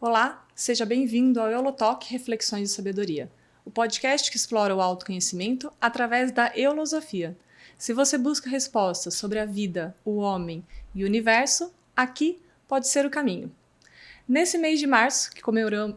Olá, seja bem-vindo ao Eulotalk Reflexões de Sabedoria, o podcast que explora o autoconhecimento através da eulosofia. Se você busca respostas sobre a vida, o homem e o universo, aqui pode ser o caminho. Nesse mês de março,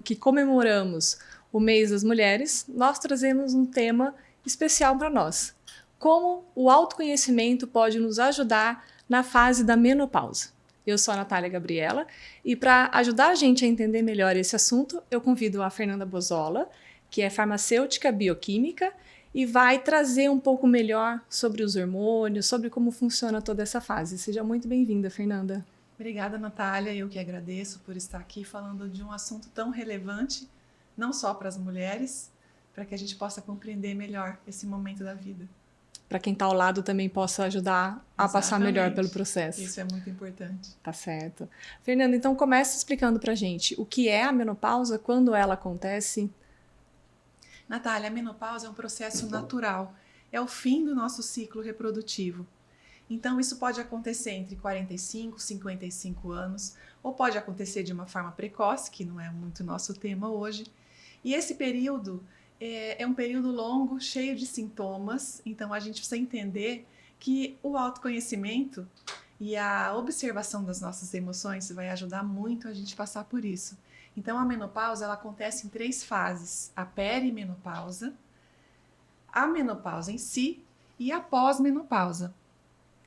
que comemoramos o Mês das Mulheres, nós trazemos um tema especial para nós: como o autoconhecimento pode nos ajudar na fase da menopausa. Eu sou a Natália Gabriela e para ajudar a gente a entender melhor esse assunto, eu convido a Fernanda Bozola, que é farmacêutica bioquímica e vai trazer um pouco melhor sobre os hormônios, sobre como funciona toda essa fase. Seja muito bem-vinda, Fernanda. Obrigada, Natália. Eu que agradeço por estar aqui falando de um assunto tão relevante, não só para as mulheres, para que a gente possa compreender melhor esse momento da vida. Para quem está ao lado também possa ajudar a passar melhor pelo processo. Isso é muito importante. Tá certo. Fernanda, então começa explicando para a gente o que é a menopausa, quando ela acontece. Natália, a menopausa é um processo natural. É o fim do nosso ciclo reprodutivo. Então, isso pode acontecer entre 45 e 55 anos, ou pode acontecer de uma forma precoce, que não é muito nosso tema hoje. E esse período é um período longo, cheio de sintomas, então a gente precisa entender que o autoconhecimento e a observação das nossas emoções vai ajudar muito a gente passar por isso. Então, a menopausa ela acontece em 3 fases: a perimenopausa, a menopausa em si e a pós-menopausa.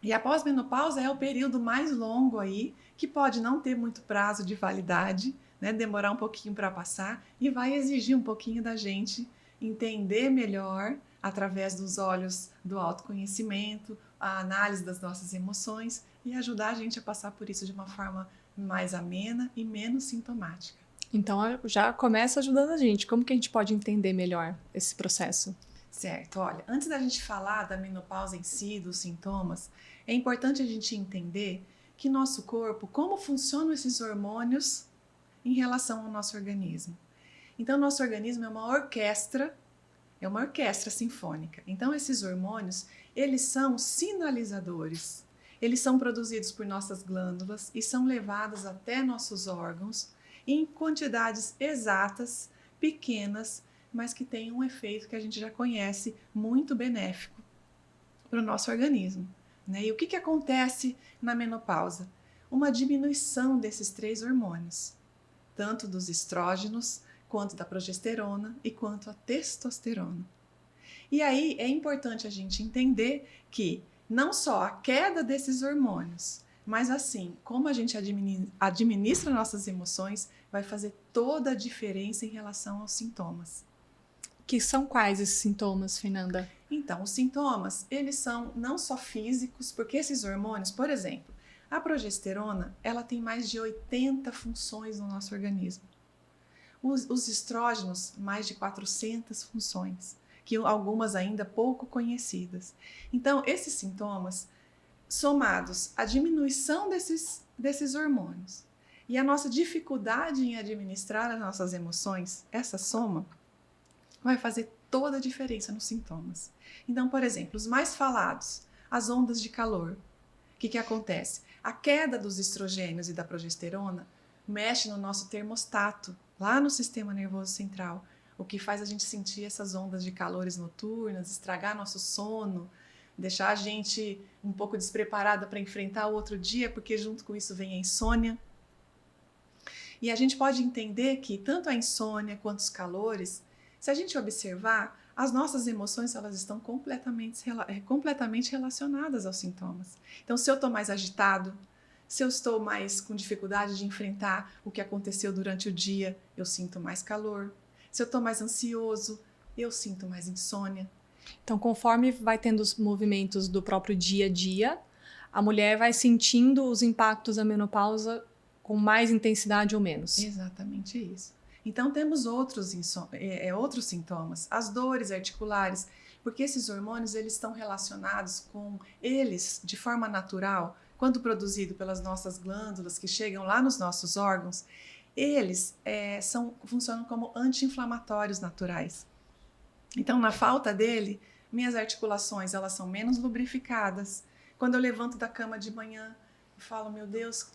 E a pós-menopausa é o período mais longo aí, que pode não ter muito prazo de validade, né? Demorar um pouquinho para passar e vai exigir um pouquinho da gente entender melhor, através dos olhos do autoconhecimento, a análise das nossas emoções e ajudar a gente a passar por isso de uma forma mais amena e menos sintomática. Então já começa ajudando a gente. Como que a gente pode entender melhor esse processo? Certo, olha, antes da gente falar da menopausa em si, dos sintomas, é importante a gente entender que nosso corpo, como funcionam esses hormônios em relação ao nosso organismo. Então, nosso organismo é uma orquestra sinfônica. Então, esses hormônios, eles são sinalizadores. Eles são produzidos por nossas glândulas e são levados até nossos órgãos em quantidades exatas, pequenas, mas que têm um efeito que a gente já conhece, muito benéfico para o nosso organismo. Né? E o que acontece na menopausa? Uma diminuição desses 3 hormônios, tanto dos estrógenos, quanto da progesterona e quanto a testosterona. E aí é importante a gente entender que não só a queda desses hormônios, mas assim, como a gente administra nossas emoções, vai fazer toda a diferença em relação aos sintomas. Que são quais esses sintomas, Fernanda? Então, os sintomas, eles são não só físicos, porque esses hormônios, por exemplo, a progesterona, ela tem mais de 80 funções no nosso organismo. Os estrógenos, mais de 400 funções, que algumas ainda pouco conhecidas. Então, esses sintomas, somados à diminuição desses hormônios e a nossa dificuldade em administrar as nossas emoções, essa soma vai fazer toda a diferença nos sintomas. Então, por exemplo, os mais falados, as ondas de calor. O que acontece? A queda dos estrogênios e da progesterona mexe no nosso termostato, lá no sistema nervoso central, o que faz a gente sentir essas ondas de calores noturnas, estragar nosso sono, deixar a gente um pouco despreparada para enfrentar o outro dia, porque junto com isso vem a insônia. E a gente pode entender que tanto a insônia quanto os calores, se a gente observar, as nossas emoções elas estão completamente relacionadas aos sintomas. Então, se eu estou mais agitado, se eu estou mais com dificuldade de enfrentar o que aconteceu durante o dia, eu sinto mais calor. Se eu estou mais ansioso, eu sinto mais insônia. Então, conforme vai tendo os movimentos do próprio dia a dia, a mulher vai sentindo os impactos da menopausa com mais intensidade ou menos. Exatamente isso. Então, temos outros sintomas, as dores articulares, porque esses hormônios eles estão relacionados com eles, de forma natural, quando produzido pelas nossas glândulas que chegam lá nos nossos órgãos, eles funcionam como anti-inflamatórios naturais. Então, na falta dele, minhas articulações elas são menos lubrificadas. Quando eu levanto da cama de manhã, eu falo, meu Deus,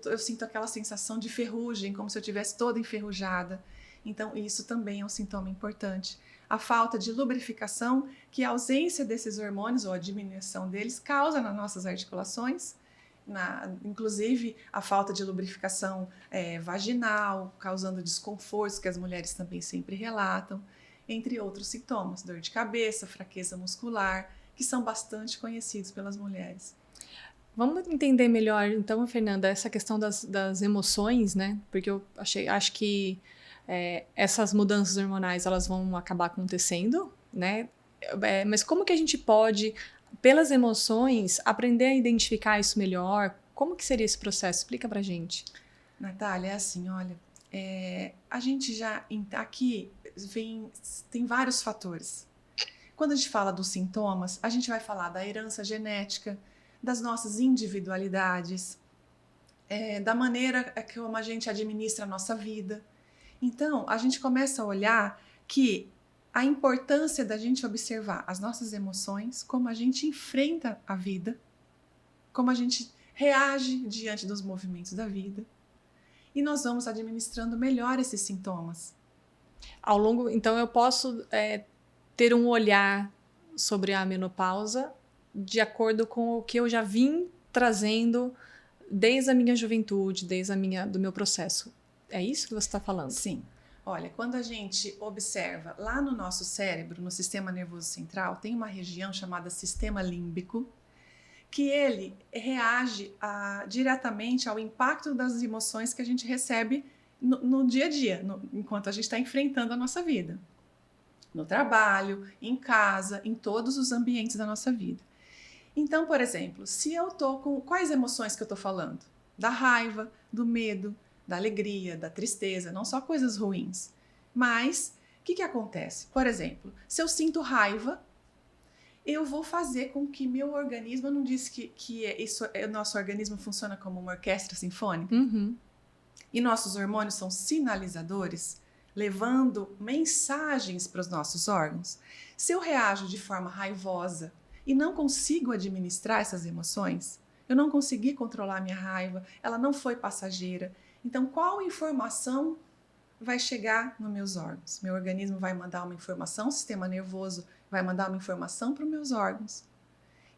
Eu sinto aquela sensação de ferrugem, como se eu estivesse toda enferrujada. Então, isso também é um sintoma importante. A falta de lubrificação, que a ausência desses hormônios ou a diminuição deles causa nas nossas articulações, inclusive a falta de lubrificação vaginal, causando desconfortos que as mulheres também sempre relatam, entre outros sintomas, dor de cabeça, fraqueza muscular, que são bastante conhecidos pelas mulheres. Vamos entender melhor, então, Fernanda, essa questão das emoções, né? Porque eu acho que essas mudanças hormonais, elas vão acabar acontecendo, né? Mas como que a gente pode, pelas emoções, aprender a identificar isso melhor? Como que seria esse processo? Explica pra gente. Natália, é assim, olha, a gente já aqui tem vários fatores. Quando a gente fala dos sintomas, a gente vai falar da herança genética, das nossas individualidades, da maneira como a gente administra a nossa vida. Então, a gente começa a olhar que a importância da gente observar as nossas emoções, como a gente enfrenta a vida, como a gente reage diante dos movimentos da vida. E nós vamos administrando melhor esses sintomas. Então, eu posso ter um olhar sobre a menopausa de acordo com o que eu já vim trazendo desde a minha juventude, do meu processo. É isso que você está falando? Sim. Olha, quando a gente observa lá no nosso cérebro, no sistema nervoso central, tem uma região chamada sistema límbico, que ele reage diretamente ao impacto das emoções que a gente recebe no dia a dia, enquanto a gente está enfrentando a nossa vida. No trabalho, em casa, em todos os ambientes da nossa vida. Então, por exemplo, se eu estou com... Quais emoções que eu estou falando? Da raiva, do medo, da alegria, da tristeza, não só coisas ruins. Mas, o que acontece? Por exemplo, se eu sinto raiva, eu vou fazer com que meu organismo... Eu não disse que o nosso organismo funciona como uma orquestra sinfônica? Uhum. E nossos hormônios são sinalizadores, levando mensagens para os nossos órgãos. Se eu reajo de forma raivosa e não consigo administrar essas emoções, eu não consegui controlar a minha raiva, ela não foi passageira. Então, qual informação vai chegar nos meus órgãos? Meu organismo vai mandar uma informação, o sistema nervoso vai mandar uma informação para os meus órgãos.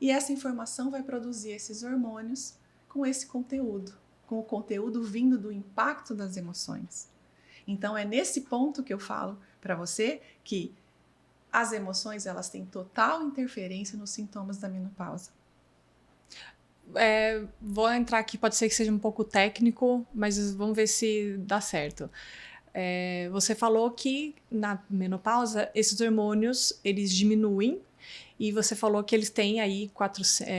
E essa informação vai produzir esses hormônios com esse conteúdo, com o conteúdo vindo do impacto das emoções. Então, é nesse ponto que eu falo para você que as emoções, elas têm total interferência nos sintomas da menopausa. Vou entrar aqui, pode ser que seja um pouco técnico, mas vamos ver se dá certo. Você falou que na menopausa, esses hormônios, eles diminuem, e você falou que eles têm aí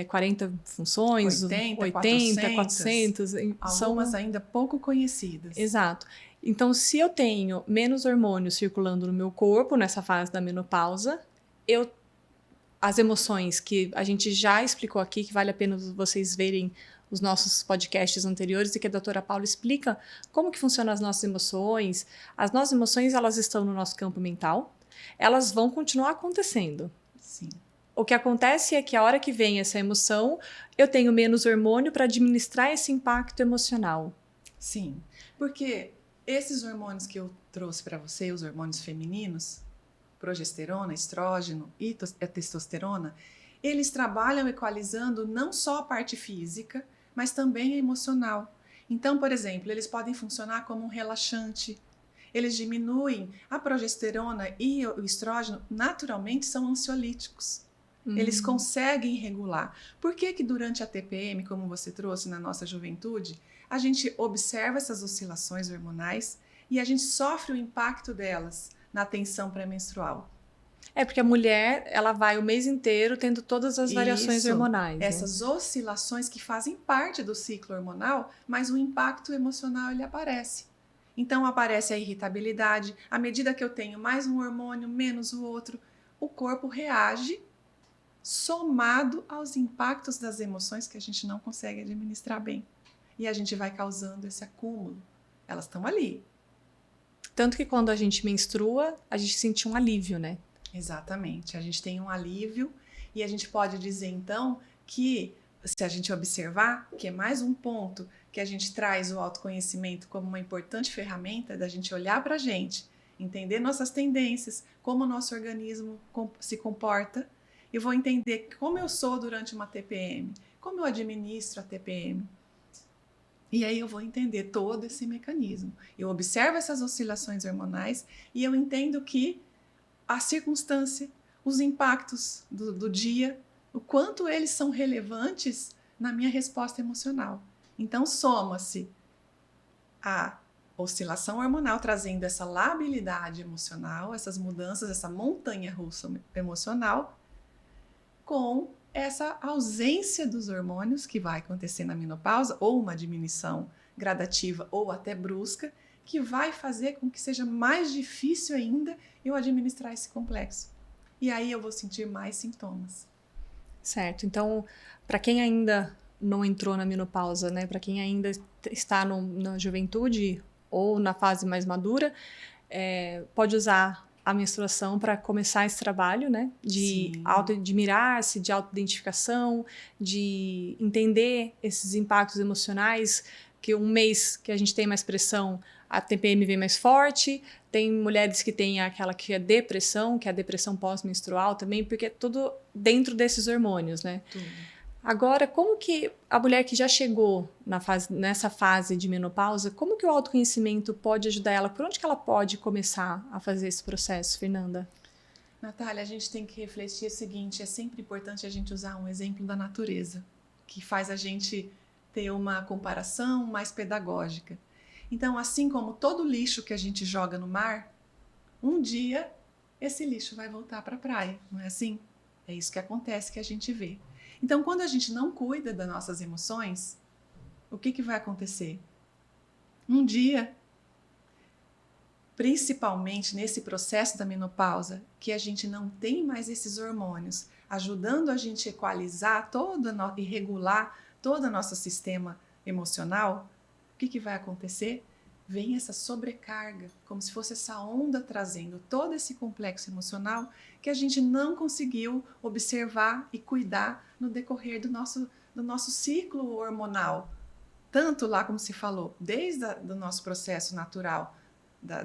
40 funções, 80 400. Algumas ainda pouco conhecidas. Exato. Então, se eu tenho menos hormônios circulando no meu corpo nessa fase da menopausa, as emoções que a gente já explicou aqui, que vale a pena vocês verem os nossos podcasts anteriores, e que a doutora Paula explica como que funcionam as nossas emoções. As nossas emoções, elas estão no nosso campo mental, elas vão continuar acontecendo. Sim. O que acontece é que a hora que vem essa emoção, eu tenho menos hormônio para administrar esse impacto emocional. Sim, porque esses hormônios que eu trouxe para você, os hormônios femininos, progesterona, estrógeno e a testosterona, eles trabalham equalizando não só a parte física, mas também a emocional. Então, por exemplo, eles podem funcionar como um relaxante. Eles diminuem a progesterona e o estrógeno, naturalmente são ansiolíticos. Eles conseguem regular. Por que durante a TPM, como você trouxe na nossa juventude, a gente observa essas oscilações hormonais e a gente sofre o impacto delas na tensão pré-menstrual? Porque a mulher, ela vai o mês inteiro tendo todas as variações hormonais. Essas oscilações que fazem parte do ciclo hormonal, mas o impacto emocional ele aparece. Então aparece a irritabilidade. À medida que eu tenho mais um hormônio, menos o outro, o corpo reage somado aos impactos das emoções que a gente não consegue administrar bem. E a gente vai causando esse acúmulo. Elas estão ali. Tanto que quando a gente menstrua, a gente sente um alívio, né? Exatamente. A gente tem um alívio e a gente pode dizer, então, que se a gente observar, que é mais um ponto que a gente traz o autoconhecimento como uma importante ferramenta da gente olhar para a gente, entender nossas tendências, como o nosso organismo se comporta. Eu vou entender como eu sou durante uma TPM, como eu administro a TPM. E aí eu vou entender todo esse mecanismo. Eu observo essas oscilações hormonais e eu entendo que a circunstância, os impactos do dia, o quanto eles são relevantes na minha resposta emocional. Então, soma-se a oscilação hormonal trazendo essa labilidade emocional, essas mudanças, essa montanha-russa emocional, com essa ausência dos hormônios que vai acontecer na menopausa, ou uma diminuição gradativa ou até brusca, que vai fazer com que seja mais difícil ainda eu administrar esse complexo. E aí eu vou sentir mais sintomas. Certo. Então, para quem ainda não entrou na menopausa, né? Para quem ainda está na juventude ou na fase mais madura, pode usar a menstruação para começar esse trabalho, né? De mirar-se, de autoidentificação, de entender esses impactos emocionais, que um mês que a gente tem mais pressão, a TPM vem mais forte, tem mulheres que têm aquela que é depressão, que é a depressão pós-menstrual também, porque é tudo dentro desses hormônios, né? Tudo. Agora, como que a mulher que já chegou nessa fase de menopausa, como que o autoconhecimento pode ajudar ela? Por onde que ela pode começar a fazer esse processo, Fernanda? Natália, a gente tem que refletir o seguinte, é sempre importante a gente usar um exemplo da natureza, que faz a gente ter uma comparação mais pedagógica. Então, assim como todo lixo que a gente joga no mar, um dia esse lixo vai voltar para a praia, não é assim? É isso que acontece, que a gente vê. Então, quando a gente não cuida das nossas emoções, o que vai acontecer? Um dia, principalmente nesse processo da menopausa, que a gente não tem mais esses hormônios ajudando a gente a equalizar e regular todo o nosso sistema emocional, o que vai acontecer? Vem essa sobrecarga, como se fosse essa onda trazendo todo esse complexo emocional que a gente não conseguiu observar e cuidar no decorrer do nosso ciclo hormonal. Tanto lá, como se falou, desde o nosso processo natural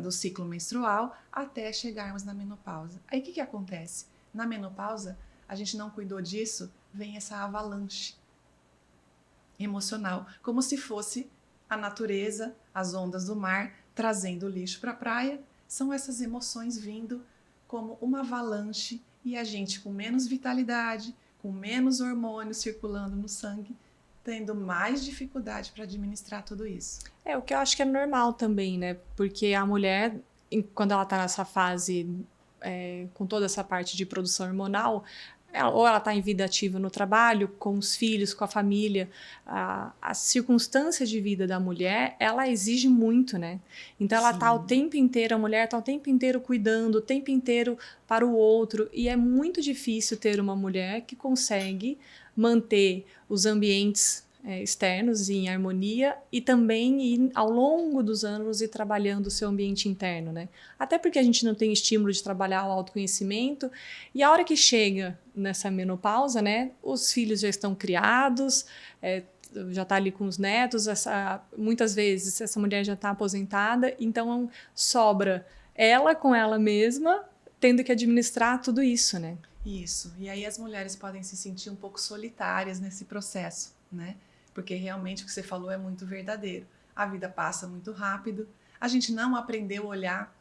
do ciclo menstrual até chegarmos na menopausa. Aí o que acontece? Na menopausa, a gente não cuidou disso, vem essa avalanche emocional, como se fosse a natureza, as ondas do mar, trazendo o lixo para a praia. São essas emoções vindo como uma avalanche e a gente com menos vitalidade, com menos hormônios circulando no sangue, tendo mais dificuldade para administrar tudo isso. O que eu acho que é normal também, né? Porque a mulher, quando ela está nessa fase, com toda essa parte de produção hormonal, ou ela está em vida ativa no trabalho, com os filhos, com a família, a circunstância de vida da mulher, ela exige muito, né? Então ela está o tempo inteiro, a mulher está o tempo inteiro cuidando, o tempo inteiro para o outro, e é muito difícil ter uma mulher que consegue manter os ambientes externos em harmonia e também ir, ao longo dos anos, ir trabalhando o seu ambiente interno, né? Até porque a gente não tem estímulo de trabalhar o autoconhecimento e a hora que chega nessa menopausa, né? Os filhos já estão criados, já está ali com os netos, muitas vezes essa mulher já está aposentada, então sobra ela com ela mesma tendo que administrar tudo isso, né? Isso, e aí as mulheres podem se sentir um pouco solitárias nesse processo, né? Porque realmente o que você falou é muito verdadeiro. A vida passa muito rápido, a gente não aprendeu a olhar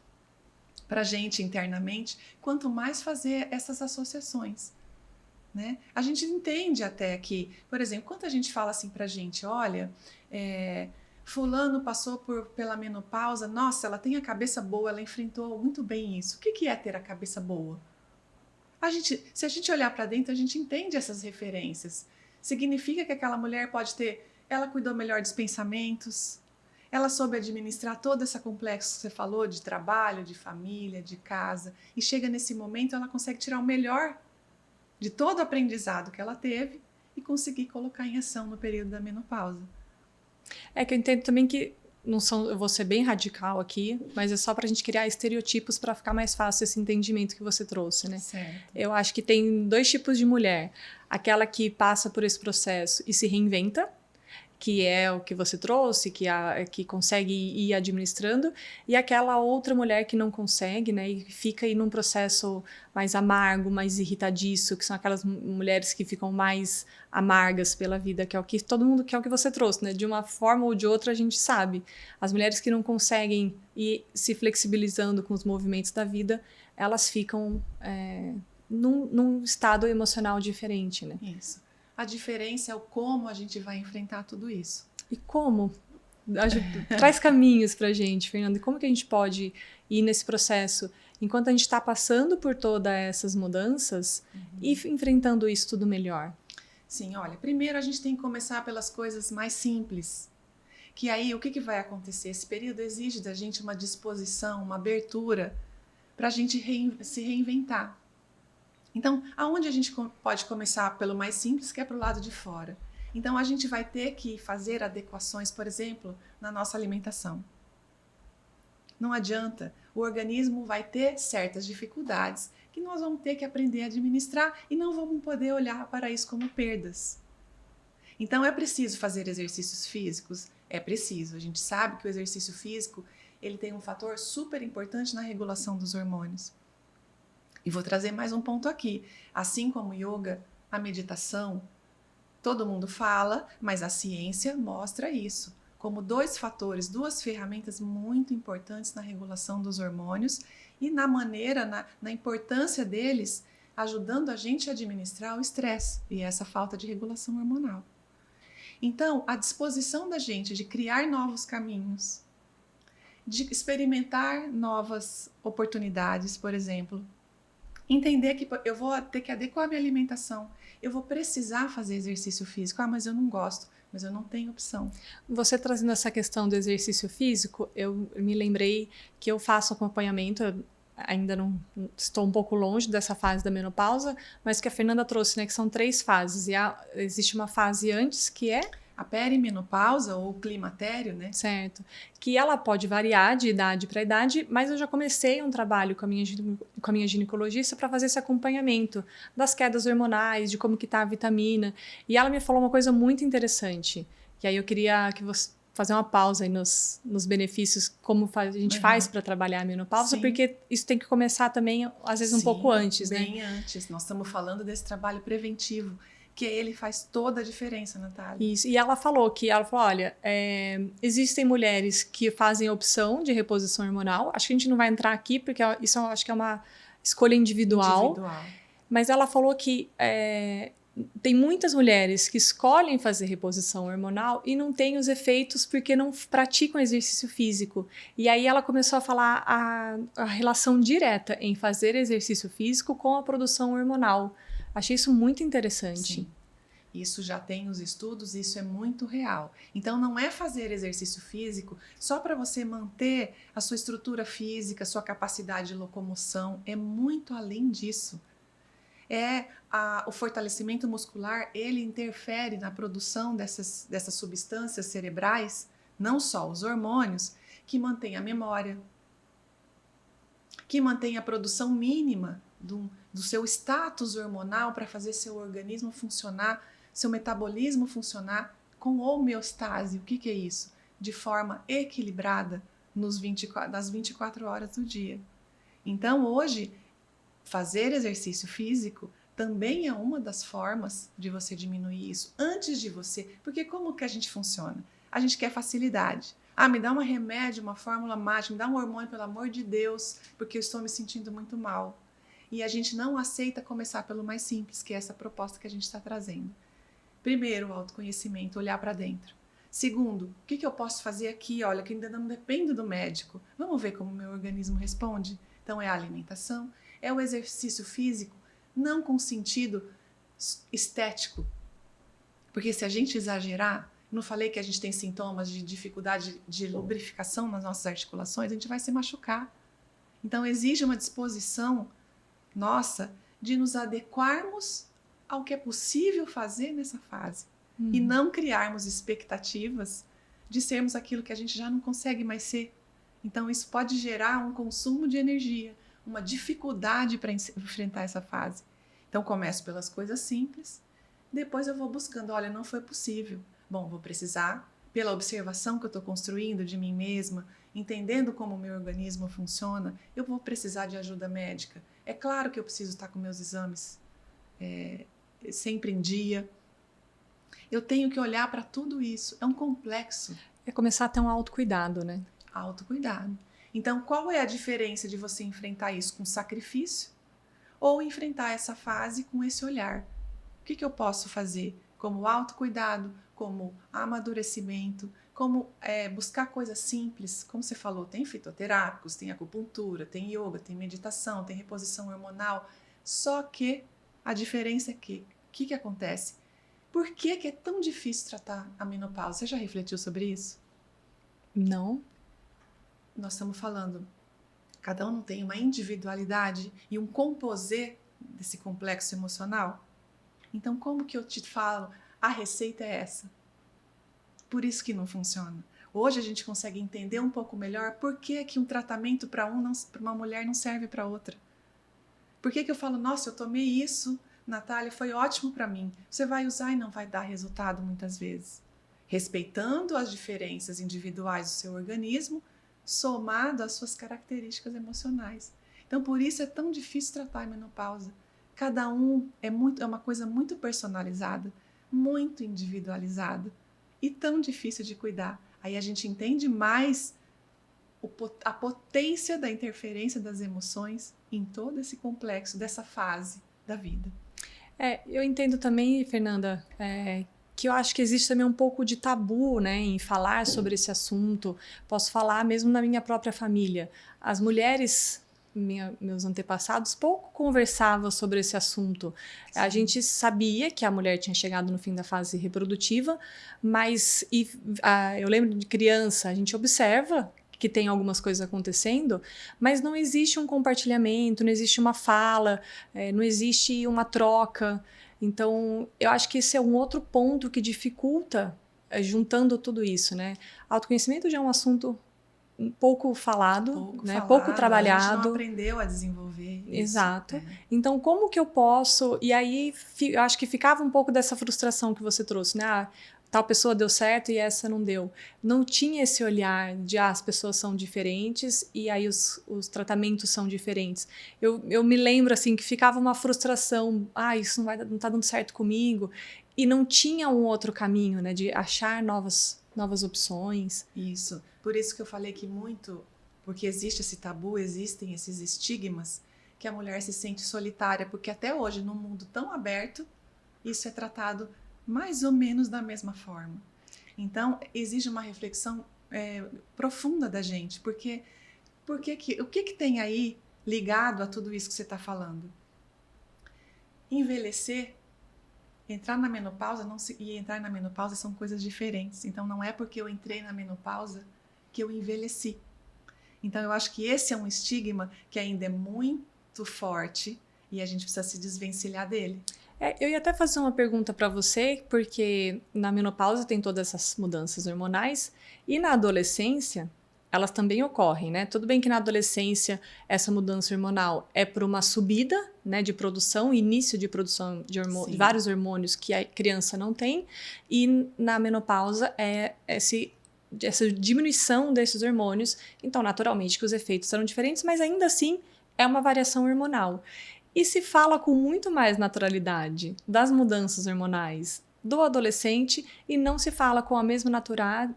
para a gente internamente, quanto mais fazer essas associações, né? A gente entende até que, por exemplo, quando a gente fala assim para a gente, olha, fulano passou pela menopausa, nossa, ela tem a cabeça boa, ela enfrentou muito bem isso. O que é ter a cabeça boa? Se a gente olhar para dentro, a gente entende essas referências. Significa que aquela mulher ela cuidou melhor dos pensamentos, ela soube administrar todo esse complexo que você falou, de trabalho, de família, de casa, e chega nesse momento, ela consegue tirar o melhor de todo o aprendizado que ela teve e conseguir colocar em ação no período da menopausa. Que eu entendo também que não são, eu vou ser bem radical aqui, mas é só para a gente criar estereotipos para ficar mais fácil esse entendimento que você trouxe, né? Certo. Eu acho que tem 2 tipos de mulher. Aquela que passa por esse processo e se reinventa, que é o que você trouxe, que consegue ir administrando, e aquela outra mulher que não consegue, né, e fica aí num processo mais amargo, mais irritadiço, que são aquelas mulheres que ficam mais amargas pela vida, que é o que todo mundo, que é o que você trouxe, né, de uma forma ou de outra a gente sabe. As mulheres que não conseguem ir se flexibilizando com os movimentos da vida, elas ficam num estado emocional diferente, né? Isso. A diferença é o como a gente vai enfrentar tudo isso. E como? Traz caminhos pra gente, Fernanda. E como que a gente pode ir nesse processo enquanto a gente está passando por todas essas mudanças e enfrentando isso tudo melhor? Sim, olha, primeiro a gente tem que começar pelas coisas mais simples. Que aí, o que vai acontecer? Esse período exige da gente uma disposição, uma abertura para a gente se reinventar. Então, aonde a gente pode começar pelo mais simples, que é para o lado de fora. Então, a gente vai ter que fazer adequações, por exemplo, na nossa alimentação. Não adianta, o organismo vai ter certas dificuldades que nós vamos ter que aprender a administrar e não vamos poder olhar para isso como perdas. Então, é preciso fazer exercícios físicos? É preciso. A gente sabe que o exercício físico ele tem um fator super importante na regulação dos hormônios. E vou trazer mais um ponto aqui. Assim como o yoga, a meditação, todo mundo fala, mas a ciência mostra isso como 2 fatores, 2 ferramentas muito importantes na regulação dos hormônios e na maneira, na importância deles, ajudando a gente a administrar o estresse e essa falta de regulação hormonal. Então, a disposição da gente de criar novos caminhos, de experimentar novas oportunidades, por exemplo, entender que eu vou ter que adequar minha alimentação, eu vou precisar fazer exercício físico, mas eu não gosto, mas eu não tenho opção. Você trazendo essa questão do exercício físico, eu me lembrei que eu faço acompanhamento, eu ainda não estou um pouco longe dessa fase da menopausa, mas que a Fernanda trouxe, né, que são 3 fases, e existe uma fase antes que é a perimenopausa ou climatério, né? Certo. Que ela pode variar de idade para idade, mas eu já comecei um trabalho com a minha ginecologista para fazer esse acompanhamento das quedas hormonais, de como que tá a vitamina. E ela me falou uma coisa muito interessante, que aí eu queria que você fazer uma pausa aí nos benefícios, como a gente faz para trabalhar a menopausa, porque isso tem que começar também, às vezes, um pouco antes, né? Bem antes. Nós estamos falando desse trabalho preventivo, que ele faz toda a diferença, Natália. Isso. E ela falou, olha, existem mulheres que fazem opção de reposição hormonal. Acho que a gente não vai entrar aqui, porque isso eu acho que é uma escolha individual. Mas ela falou que tem muitas mulheres que escolhem fazer reposição hormonal e não têm os efeitos porque não praticam exercício físico. E aí ela começou a falar a relação direta em fazer exercício físico com a produção hormonal. Achei isso muito interessante. Sim. Isso já tem os estudos, isso é muito real. Então, não é fazer exercício físico só para você manter a sua estrutura física, a sua capacidade de locomoção. É muito além disso. O fortalecimento muscular, ele interfere na produção dessas substâncias cerebrais, não só os hormônios, que mantém a memória, que mantém a produção mínima do seu status hormonal para fazer seu organismo funcionar, seu metabolismo funcionar com homeostase. O que é isso? De forma equilibrada nas 24 horas do dia. Então, hoje, fazer exercício físico também é uma das formas de você diminuir isso antes de você. Porque como que a gente funciona? A gente quer facilidade. Me dá um remédio, uma fórmula mágica, me dá um hormônio, pelo amor de Deus, porque eu estou me sentindo muito mal. E a gente não aceita começar pelo mais simples, que é essa proposta que a gente está trazendo. Primeiro, o autoconhecimento, olhar para dentro. Segundo, o que eu posso fazer aqui? Olha, que ainda não depende do médico. Vamos ver como o meu organismo responde? Então, é a alimentação, é o exercício físico, não com sentido estético. Porque se a gente exagerar, não falei que a gente tem sintomas de dificuldade de lubrificação nas nossas articulações, a gente vai se machucar. Então, exige uma disposição nossa de nos adequarmos ao que é possível fazer nessa fase. E não criarmos expectativas de sermos aquilo que a gente já não consegue mais ser. Então, isso pode gerar um consumo de energia, uma dificuldade para enfrentar essa fase. Então, começo pelas coisas simples, depois eu vou buscando, olha, não foi possível. Bom, vou precisar, pela observação que eu estou construindo de mim mesma, entendendo como o meu organismo funciona, eu vou precisar de ajuda médica. É claro que eu preciso estar com meus exames sempre em dia. Eu tenho que olhar para tudo isso. É um complexo. É começar a ter um autocuidado, né? Autocuidado. Então, qual é a diferença de você enfrentar isso com sacrifício ou enfrentar essa fase com esse olhar? O que eu posso fazer como autocuidado, como amadurecimento, como buscar coisas simples, como você falou, tem fitoterápicos, tem acupuntura, tem yoga, tem meditação, tem reposição hormonal, só que a diferença é que, o que acontece? Por que é tão difícil tratar a menopausa? Você já refletiu sobre isso? Não. Nós estamos falando, cada um tem uma individualidade e um composê desse complexo emocional. Então, como que eu te falo? A receita é essa. Por isso que não funciona. Hoje a gente consegue entender um pouco melhor por que um tratamento para uma mulher não serve para outra. Por que eu falo, nossa, eu tomei isso, Natália, foi ótimo para mim. Você vai usar e não vai dar resultado muitas vezes. Respeitando as diferenças individuais do seu organismo, somado às suas características emocionais. Então, por isso é tão difícil tratar a menopausa. Cada um é uma coisa muito personalizada, muito individualizada e tão difícil de cuidar. Aí a gente entende mais a potência da interferência das emoções em todo esse complexo dessa fase da vida. Eu entendo também, Fernanda, que eu acho que existe também um pouco de tabu, né, em falar sobre esse assunto. Posso falar mesmo na minha própria família. As mulheres, meus antepassados, pouco conversavam sobre esse assunto. Sim. A gente sabia que a mulher tinha chegado no fim da fase reprodutiva, mas eu lembro de criança, a gente observa que tem algumas coisas acontecendo, mas não existe um compartilhamento, não existe uma fala, não existe uma troca. Então, eu acho que esse é um outro ponto que dificulta, juntando tudo isso, né? Autoconhecimento já é um assunto pouco falado, pouco trabalhado. A gente não aprendeu a desenvolver isso. Exato. Então, como que eu posso... E aí, eu acho que ficava um pouco dessa frustração que você trouxe, né? Tal pessoa deu certo e essa não deu. Não tinha esse olhar de as pessoas são diferentes e aí os tratamentos são diferentes. Eu me lembro assim que ficava uma frustração, isso não tá dando certo comigo, e não tinha um outro caminho, né, de achar novas opções. Isso. Por isso que eu falei que porque existe esse tabu, existem esses estigmas, que a mulher se sente solitária, porque até hoje, num mundo tão aberto, isso é tratado mais ou menos da mesma forma. Então, exige uma reflexão profunda da gente, porque o que tem aí ligado a tudo isso que você está falando? Envelhecer, entrar na menopausa e entrar na menopausa são coisas diferentes. Então, não é porque eu entrei na menopausa que eu envelheci. Então, eu acho que esse é um estigma que ainda é muito forte e a gente precisa se desvencilhar dele. Eu ia até fazer uma pergunta para você, porque na menopausa tem todas essas mudanças hormonais e na adolescência elas também ocorrem, né? Tudo bem que na adolescência essa mudança hormonal é por uma subida, né, de produção, início de produção de vários hormônios que a criança não tem, e na menopausa é essa diminuição desses hormônios, então naturalmente que os efeitos serão diferentes, mas ainda assim é uma variação hormonal. E se fala com muito mais naturalidade das mudanças hormonais do adolescente e não se fala com a mesma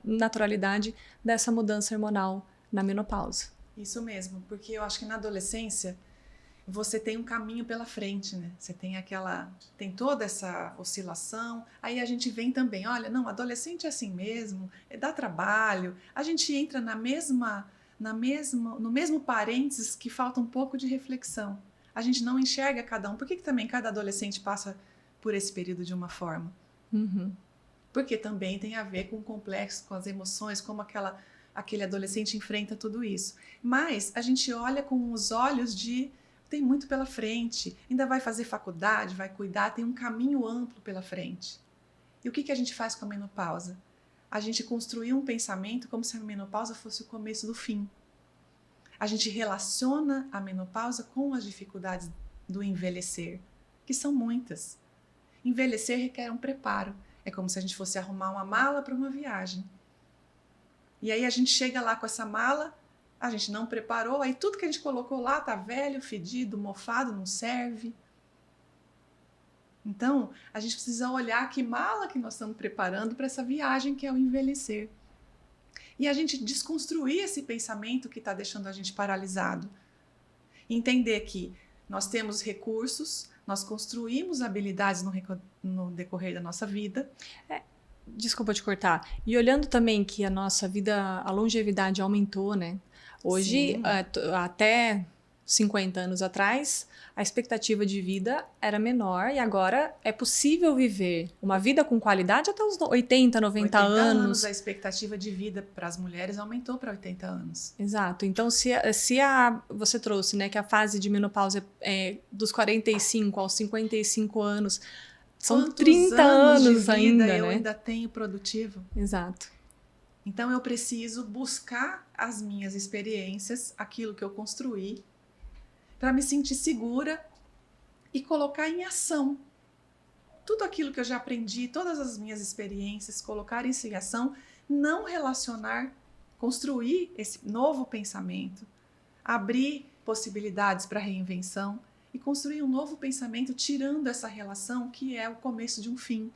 naturalidade dessa mudança hormonal na menopausa. Isso mesmo, porque eu acho que na adolescência você tem um caminho pela frente, né? Você tem toda essa oscilação, aí a gente vem também, olha, não, adolescente é assim mesmo, dá trabalho, a gente entra no mesmo parênteses que falta um pouco de reflexão. A gente não enxerga cada um. Por que também cada adolescente passa por esse período de uma forma? Uhum. Porque também tem a ver com o complexo, com as emoções, como aquele adolescente enfrenta tudo isso. Mas a gente olha com os olhos tem muito pela frente, ainda vai fazer faculdade, vai cuidar, tem um caminho amplo pela frente. E o que a gente faz com a menopausa? a gente construiu um pensamento como se a menopausa fosse o começo do fim. A gente relaciona a menopausa com as dificuldades do envelhecer, que são muitas. Envelhecer requer um preparo. É como se a gente fosse arrumar uma mala para uma viagem. E aí a gente chega lá com essa mala, a gente não preparou, aí tudo que a gente colocou lá tá velho, fedido, mofado, não serve. Então, a gente precisa olhar que mala que nós estamos preparando para essa viagem que é o envelhecer. E a gente desconstruir esse pensamento que está deixando a gente paralisado. Entender que nós temos recursos, nós construímos habilidades no decorrer da nossa vida. Desculpa te cortar. E olhando também que a nossa vida, a longevidade aumentou, né? Hoje, até 50 anos atrás, a expectativa de vida era menor e agora é possível viver uma vida com qualidade até os 80, 90 anos. A expectativa de vida para as mulheres aumentou para 80 anos. Exato. Então, você trouxe, né, que a fase de menopausa é dos 45 aos 55 anos, são Quantos 30 anos de vida ainda, eu né? ainda tenho produtivo. Exato. Então, eu preciso buscar as minhas experiências, aquilo que eu construí, para me sentir segura e colocar em ação. Tudo aquilo que eu já aprendi, todas as minhas experiências, colocar isso em ação, não relacionar, construir esse novo pensamento, abrir possibilidades para reinvenção e construir um novo pensamento tirando essa relação que é o começo de um fim.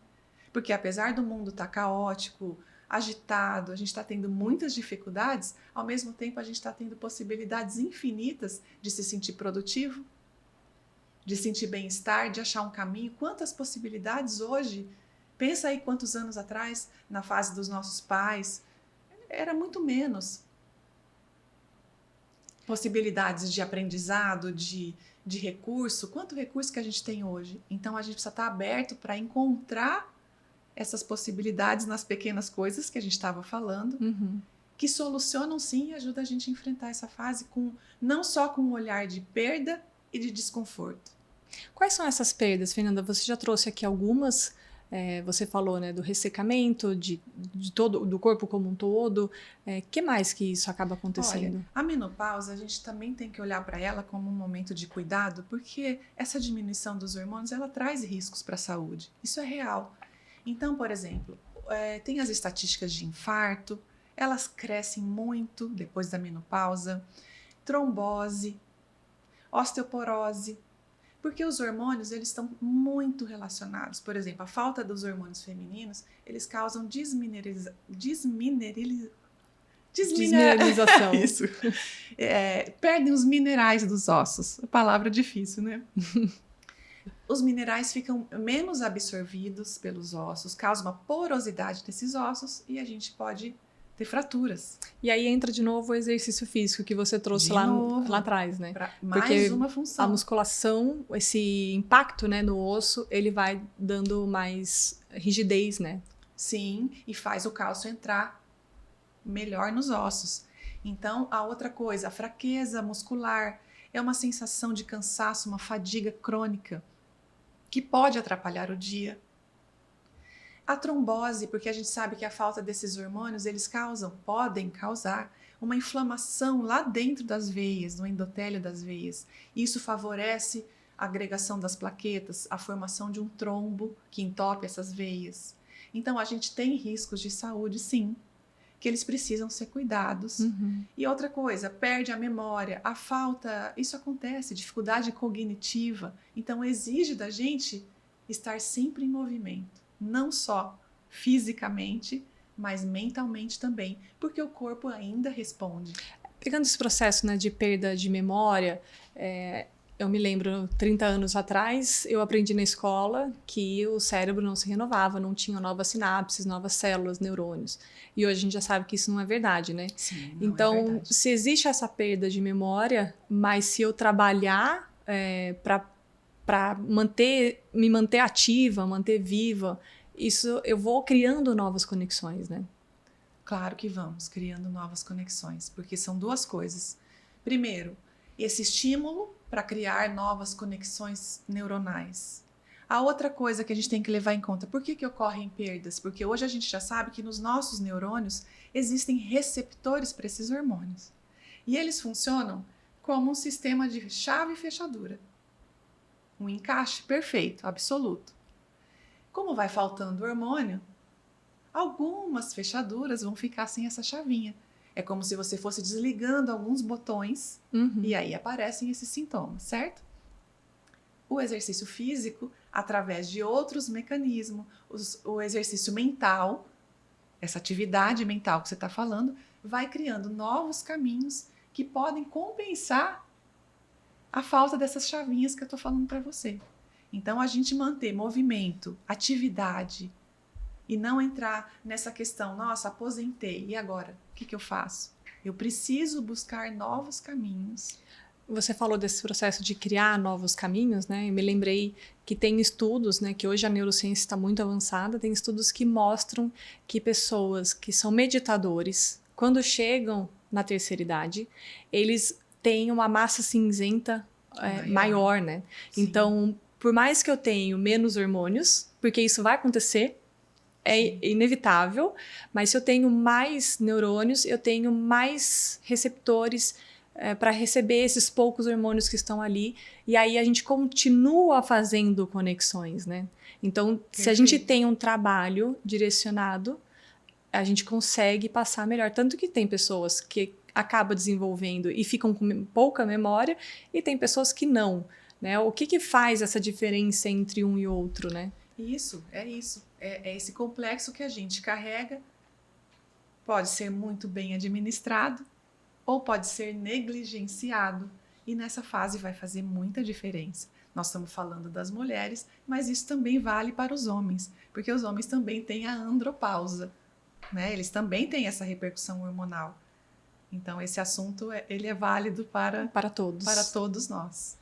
Porque apesar do mundo estar caótico, agitado, a gente está tendo muitas dificuldades, ao mesmo tempo a gente está tendo possibilidades infinitas de se sentir produtivo, de sentir bem-estar, de achar um caminho. Quantas possibilidades hoje? Pensa aí quantos anos atrás, na fase dos nossos pais, era muito menos. Possibilidades de aprendizado, de recurso. Quanto recurso que a gente tem hoje? Então a gente precisa estar aberto para encontrar essas possibilidades nas pequenas coisas que a gente estava falando, que solucionam sim e ajudam a gente a enfrentar essa fase não só com um olhar de perda e de desconforto. Quais são essas perdas, Fernanda? Você já trouxe aqui algumas, você falou, né, do ressecamento, do corpo como um todo. Que mais que isso acaba acontecendo? Olha, a menopausa, a gente também tem que olhar para ela como um momento de cuidado, porque essa diminuição dos hormônios, ela traz riscos para a saúde. Isso é real. Então, por exemplo, tem as estatísticas de infarto, elas crescem muito depois da menopausa, trombose, osteoporose, porque os hormônios eles estão muito relacionados. Por exemplo, a falta dos hormônios femininos, eles causam desmineralização. Isso. Perdem os minerais dos ossos. Palavra difícil, né? Os minerais ficam menos absorvidos pelos ossos, causa uma porosidade desses ossos e a gente pode ter fraturas. E aí entra de novo o exercício físico que você trouxe lá atrás, né? Mais uma função. A musculação, esse impacto, né, no osso, ele vai dando mais rigidez, né? Sim, e faz o cálcio entrar melhor nos ossos. Então, a outra coisa, a fraqueza muscular, é uma sensação de cansaço, uma fadiga crônica, que pode atrapalhar o dia. A trombose, porque a gente sabe que a falta desses hormônios, eles podem causar uma inflamação lá dentro das veias, no endotélio das veias. Isso favorece a agregação das plaquetas, a formação de um trombo que entope essas veias. Então, a gente tem riscos de saúde, sim, que eles precisam ser cuidados. E outra coisa, perde a memória, a falta, isso acontece, dificuldade cognitiva. Então, exige da gente estar sempre em movimento, não só fisicamente, mas mentalmente também, porque o corpo ainda responde. Pegando esse processo, né, de perda de memória, eu me lembro, 30 anos atrás, eu aprendi na escola que o cérebro não se renovava, não tinha novas sinapses, novas células, neurônios. E hoje a gente já sabe que isso não é verdade, né? Sim, então, é verdade. Se existe essa perda de memória, mas se eu trabalhar para me manter ativa, manter viva, isso eu vou criando novas conexões, né? Claro que vamos criando novas conexões, porque são duas coisas. Primeiro, esse estímulo para criar novas conexões neuronais. A outra coisa que a gente tem que levar em conta, por que ocorrem perdas? Porque hoje a gente já sabe que nos nossos neurônios existem receptores para esses hormônios. E eles funcionam como um sistema de chave e fechadura. Um encaixe perfeito, absoluto. Como vai faltando hormônio, algumas fechaduras vão ficar sem essa chavinha. É como se você fosse desligando alguns botões e aí aparecem esses sintomas, certo? O exercício físico, através de outros mecanismos, o exercício mental, essa atividade mental que você está falando, vai criando novos caminhos que podem compensar a falta dessas chavinhas que eu estou falando para você. Então, a gente manter movimento, atividade e não entrar nessa questão, nossa, aposentei, e agora? O que eu faço? Eu preciso buscar novos caminhos. Você falou desse processo de criar novos caminhos, né? Eu me lembrei que tem estudos, né? Que hoje a neurociência está muito avançada, tem estudos que mostram que pessoas que são meditadores, quando chegam na terceira idade, eles têm uma massa cinzenta maior, né? Sim. Então, por mais que eu tenha menos hormônios, porque isso vai acontecer, é inevitável, mas se eu tenho mais neurônios, eu tenho mais receptores para receber esses poucos hormônios que estão ali, e aí a gente continua fazendo conexões, né? Então, se a gente tem um trabalho direcionado, a gente consegue passar melhor. Tanto que tem pessoas que acabam desenvolvendo e ficam com pouca memória, e tem pessoas que não, né? O que faz essa diferença entre um e outro, né? Isso. É esse complexo que a gente carrega, pode ser muito bem administrado, ou pode ser negligenciado, e nessa fase vai fazer muita diferença. Nós estamos falando das mulheres, mas isso também vale para os homens, porque os homens também têm a andropausa, né? Eles também têm essa repercussão hormonal. Então, esse assunto ele é válido para todos nós.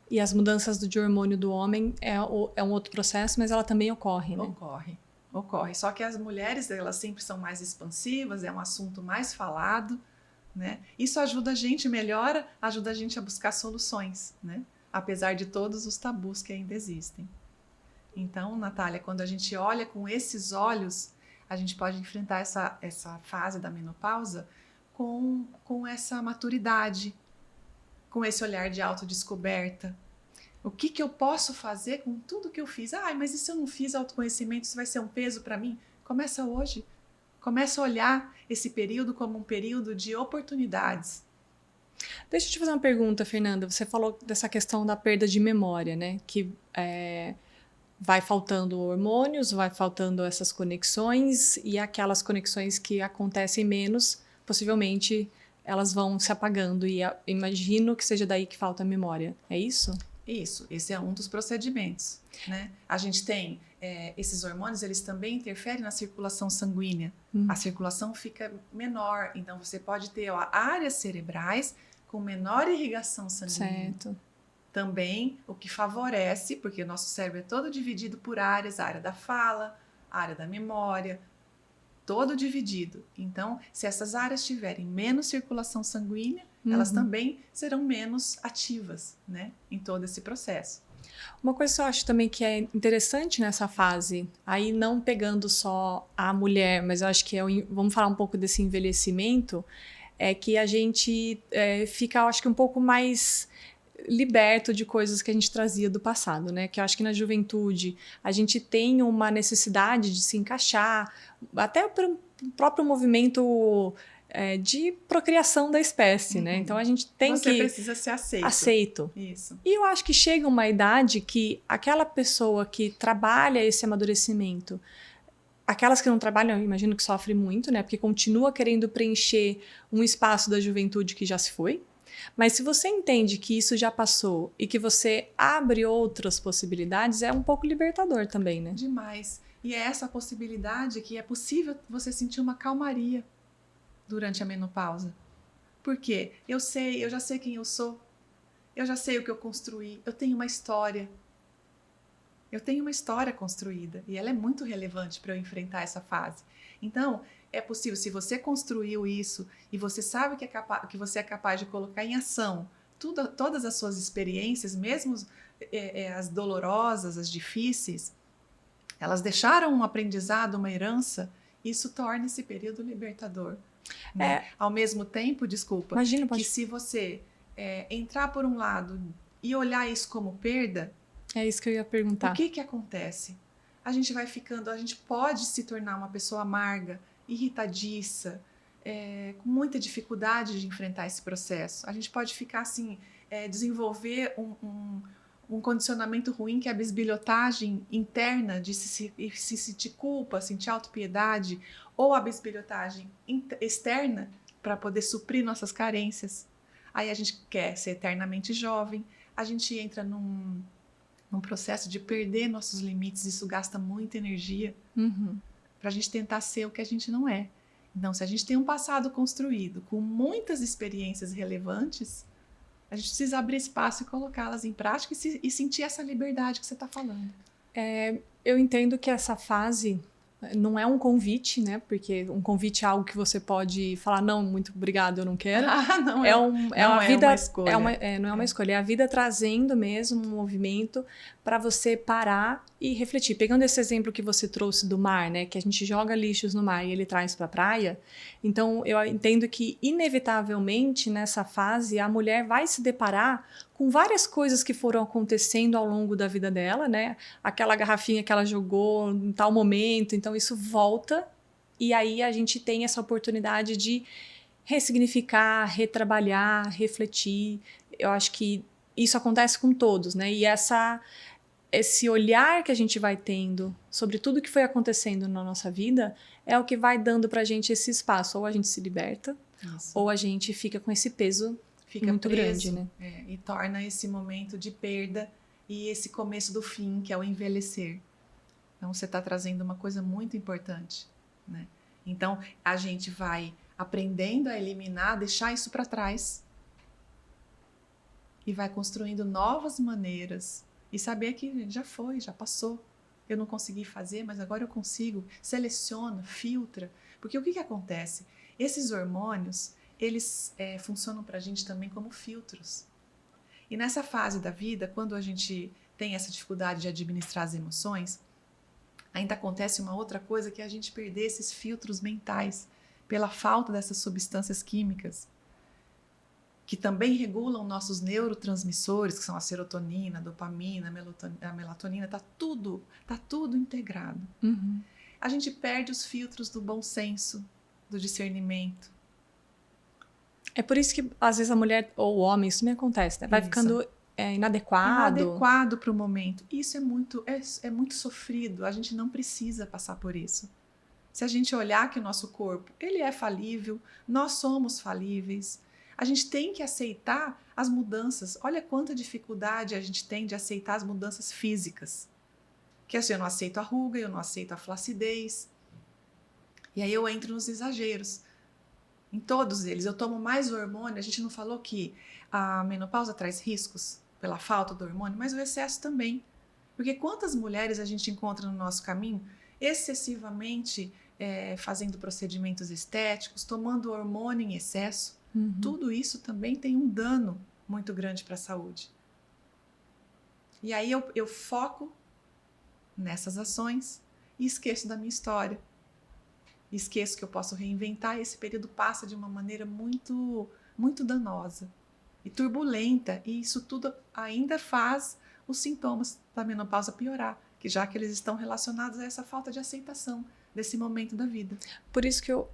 E as mudanças de hormônio do homem é um outro processo, mas ela também ocorre, né? Ocorre. Só que as mulheres, elas sempre são mais expansivas, é um assunto mais falado, né? Isso ajuda a gente, ajuda a gente a buscar soluções, né? Apesar de todos os tabus que ainda existem. Então, Natália, quando a gente olha com esses olhos, a gente pode enfrentar essa fase da menopausa com essa maturidade, com esse olhar de autodescoberta. O que eu posso fazer com tudo que eu fiz? Mas e se eu não fiz autoconhecimento, isso vai ser um peso para mim? Começa hoje. Começa a olhar esse período como um período de oportunidades. Deixa eu te fazer uma pergunta, Fernanda. Você falou dessa questão da perda de memória, né? Que vai faltando hormônios, vai faltando essas conexões, e aquelas conexões que acontecem menos, possivelmente elas vão se apagando, e imagino que seja daí que falta a memória. É isso? Isso, esse é um dos procedimentos, né? A gente tem esses hormônios, eles também interferem na circulação sanguínea. A circulação fica menor, então você pode ter áreas cerebrais com menor irrigação sanguínea. Certo. Também, o que favorece, porque o nosso cérebro é todo dividido por áreas, a área da fala, a área da memória, todo dividido. Então, se essas áreas tiverem menos circulação sanguínea, elas também serão menos ativas, né, em todo esse processo. Uma coisa que eu acho também que é interessante nessa fase, aí não pegando só a mulher, mas eu acho que vamos falar um pouco desse envelhecimento, é que a gente fica, eu acho que um pouco mais liberto de coisas que a gente trazia do passado, né? Que eu acho que na juventude a gente tem uma necessidade de se encaixar, até pelo próprio movimento de procriação da espécie, né? Então a gente tem Você precisa ser aceito. Isso. E eu acho que chega uma idade que aquela pessoa que trabalha esse amadurecimento, aquelas que não trabalham, eu imagino que sofrem muito, né? Porque continua querendo preencher um espaço da juventude que já se foi. Mas se você entende que isso já passou e que você abre outras possibilidades, é um pouco libertador também, né? Demais. E é essa possibilidade que é possível você sentir uma calmaria durante a menopausa. Por quê? Eu já sei quem eu sou, eu já sei o que eu construí, eu tenho uma história. Eu tenho uma história construída e ela é muito relevante para eu enfrentar essa fase. Então, é possível, se você construiu isso e você sabe que você é capaz de colocar em ação todas as suas experiências, mesmo as dolorosas, as difíceis, elas deixaram um aprendizado, uma herança, isso torna esse período libertador. Né? Ao mesmo tempo, desculpa, imagina, que se você entrar por um lado e olhar isso como perda, é isso que eu ia perguntar. O que acontece? A gente pode se tornar uma pessoa amarga, irritadiça, com muita dificuldade de enfrentar esse processo. A gente pode ficar assim, desenvolver um condicionamento ruim, que é a bisbilhotagem interna, de se sentir culpa, sentir autopiedade, ou a bisbilhotagem externa, para poder suprir nossas carências. Aí a gente quer ser eternamente jovem, a gente entra num processo de perder nossos limites, isso gasta muita energia para a gente tentar ser o que a gente não é. Então, se a gente tem um passado construído com muitas experiências relevantes, a gente precisa abrir espaço e colocá-las em prática e sentir essa liberdade que você está falando. Eu entendo que essa fase não é um convite, né? Porque um convite é algo que você pode falar, não, muito obrigado, eu não quero. Não é uma escolha. Não é uma escolha, é a vida trazendo mesmo um movimento para você parar e refletir. Pegando esse exemplo que você trouxe do mar, né? Que a gente joga lixos no mar e ele traz para a praia. Então, eu entendo que, inevitavelmente, nessa fase, a mulher vai se deparar com várias coisas que foram acontecendo ao longo da vida dela, né? Aquela garrafinha que ela jogou em tal momento, então isso volta e aí a gente tem essa oportunidade de ressignificar, retrabalhar, refletir. Eu acho que isso acontece com todos, né? E esse olhar que a gente vai tendo sobre tudo que foi acontecendo na nossa vida é o que vai dando pra gente esse espaço. Ou a gente se liberta, ou a gente fica com esse peso muito preso, grande, né? E torna esse momento de perda e esse começo do fim, que é o envelhecer. Então, você está trazendo uma coisa muito importante, né? Então, a gente vai aprendendo a eliminar, deixar isso para trás e vai construindo novas maneiras e saber que já foi, já passou. Eu não consegui fazer, mas agora eu consigo. Seleciona, filtra. Porque o que acontece? Esses hormônios, eles funcionam para a gente também como filtros. E nessa fase da vida, quando a gente tem essa dificuldade de administrar as emoções, ainda acontece uma outra coisa, que é a gente perder esses filtros mentais pela falta dessas substâncias químicas, que também regulam nossos neurotransmissores, que são a serotonina, a dopamina, a melatonina, tá tudo integrado. A gente perde os filtros do bom senso, do discernimento. É por isso que, às vezes, a mulher ou o homem, isso me acontece, né? Vai ficando inadequado. Inadequado para o momento. Isso é muito sofrido. A gente não precisa passar por isso. Se a gente olhar que o nosso corpo, ele é falível, nós somos falíveis. A gente tem que aceitar as mudanças. Olha quanta dificuldade a gente tem de aceitar as mudanças físicas. Que assim, eu não aceito a ruga, eu não aceito a flacidez. E aí eu entro nos exageros. Em todos eles, eu tomo mais hormônio. A gente não falou que a menopausa traz riscos pela falta do hormônio, mas o excesso também. Porque quantas mulheres a gente encontra no nosso caminho excessivamente fazendo procedimentos estéticos, tomando hormônio em excesso? Tudo isso também tem um dano muito grande para a saúde. E aí eu foco nessas ações e esqueço da minha história. Esqueço que eu posso reinventar, e esse período passa de uma maneira muito, muito danosa e turbulenta, e isso tudo ainda faz os sintomas da menopausa piorar, já que eles estão relacionados a essa falta de aceitação desse momento da vida. Por isso que eu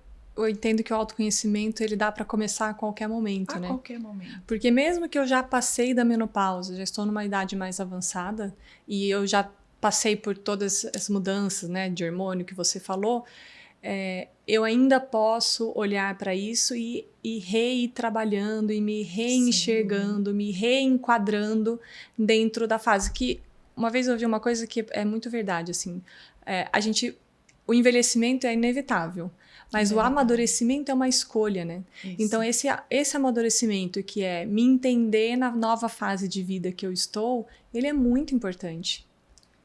entendo que o autoconhecimento, ele dá para começar a qualquer momento, né? A qualquer momento. Porque mesmo que eu já passei da menopausa, já estou numa idade mais avançada, e eu já passei por todas as mudanças, né, de hormônio que você falou, eu ainda posso olhar para isso e reir trabalhando e me reenxergando, me reenquadrando dentro da fase. Que uma vez eu ouvi uma coisa que é muito verdade, assim, o envelhecimento é inevitável, mas o amadurecimento é uma escolha, né? Isso. Então esse amadurecimento, que é me entender na nova fase de vida que eu estou, ele é muito importante.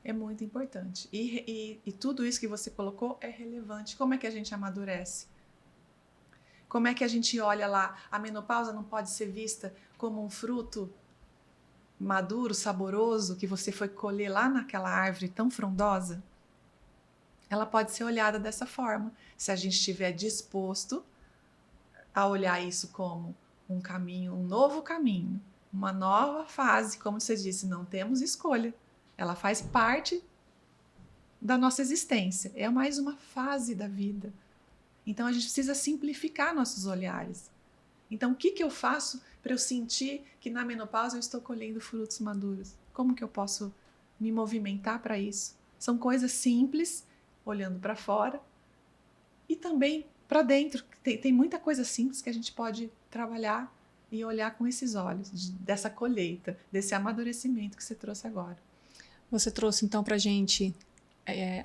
É muito importante. E tudo isso que você colocou é relevante. Como é que a gente amadurece? Como é que a gente olha lá? A menopausa não pode ser vista como um fruto maduro, saboroso, que você foi colher lá naquela árvore tão frondosa? Ela pode ser olhada dessa forma, se a gente estiver disposto a olhar isso como um caminho, um novo caminho, uma nova fase, como você disse, não temos escolha. Ela faz parte da nossa existência, é mais uma fase da vida. Então a gente precisa simplificar nossos olhares. Então o que eu faço para eu sentir que na menopausa eu estou colhendo frutos maduros? Como que eu posso me movimentar para isso? São coisas simples, olhando para fora e também para dentro. Tem muita coisa simples que a gente pode trabalhar e olhar com esses olhos, dessa colheita, desse amadurecimento que você trouxe agora. Você trouxe então para a gente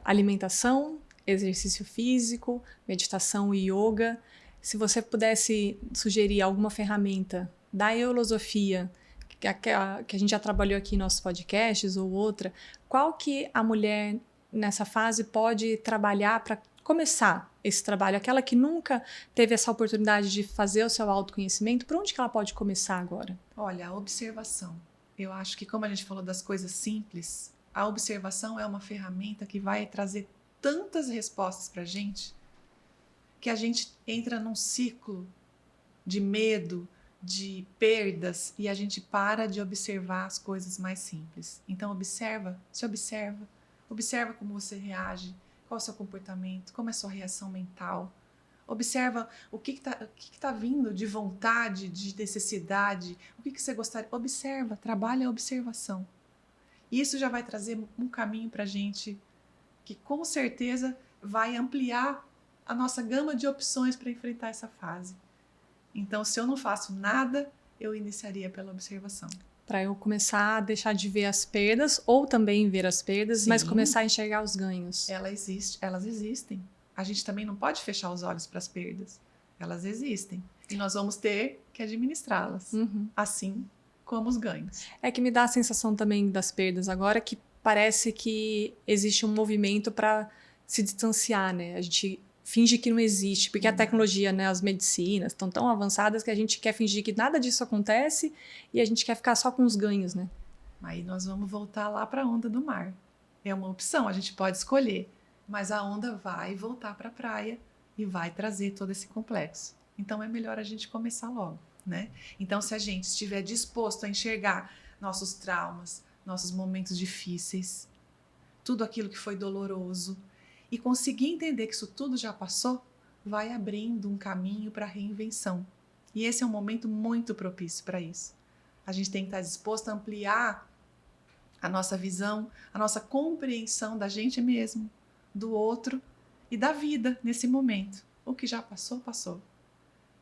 alimentação, exercício físico, meditação e yoga. Se você pudesse sugerir alguma ferramenta da Eulosofia, que a gente já trabalhou aqui em nossos podcasts ou outra, qual que a mulher nessa fase pode trabalhar para começar esse trabalho? Aquela que nunca teve essa oportunidade de fazer o seu autoconhecimento, por onde que ela pode começar agora? Olha, a observação. Eu acho que, como a gente falou das coisas simples, a observação é uma ferramenta que vai trazer tantas respostas para a gente que a gente entra num ciclo de medo, de perdas, e a gente para de observar as coisas mais simples. Então observa, se observa, observa como você reage, qual é o seu comportamento, como é a sua reação mental. Observa o que tá vindo de vontade, de necessidade, o que você gostaria. Observa, trabalha a observação. E isso já vai trazer um caminho para a gente que com certeza vai ampliar a nossa gama de opções para enfrentar essa fase. Então, se eu não faço nada, eu iniciaria pela observação. Para eu começar a deixar de ver as perdas, ou também ver as perdas, Sim. mas começar a enxergar os ganhos. Elas existem. A gente também não pode fechar os olhos para as perdas. Elas existem. E nós vamos ter que administrá-las. Assim como os ganhos. É que me dá a sensação também das perdas agora que parece que existe um movimento para se distanciar, né? A gente finge que não existe, porque a tecnologia, né, as medicinas estão tão avançadas que a gente quer fingir que nada disso acontece e a gente quer ficar só com os ganhos, né? Aí nós vamos voltar lá para a onda do mar. É uma opção, a gente pode escolher, mas a onda vai voltar para a praia e vai trazer todo esse complexo. Então é melhor a gente começar logo, né? Então, se a gente estiver disposto a enxergar nossos traumas, nossos momentos difíceis, tudo aquilo que foi doloroso, e conseguir entender que isso tudo já passou, vai abrindo um caminho para a reinvenção. E esse é um momento muito propício para isso. A gente tem que estar disposto a ampliar a nossa visão, a nossa compreensão da gente mesmo, do outro e da vida nesse momento. O que já passou, passou.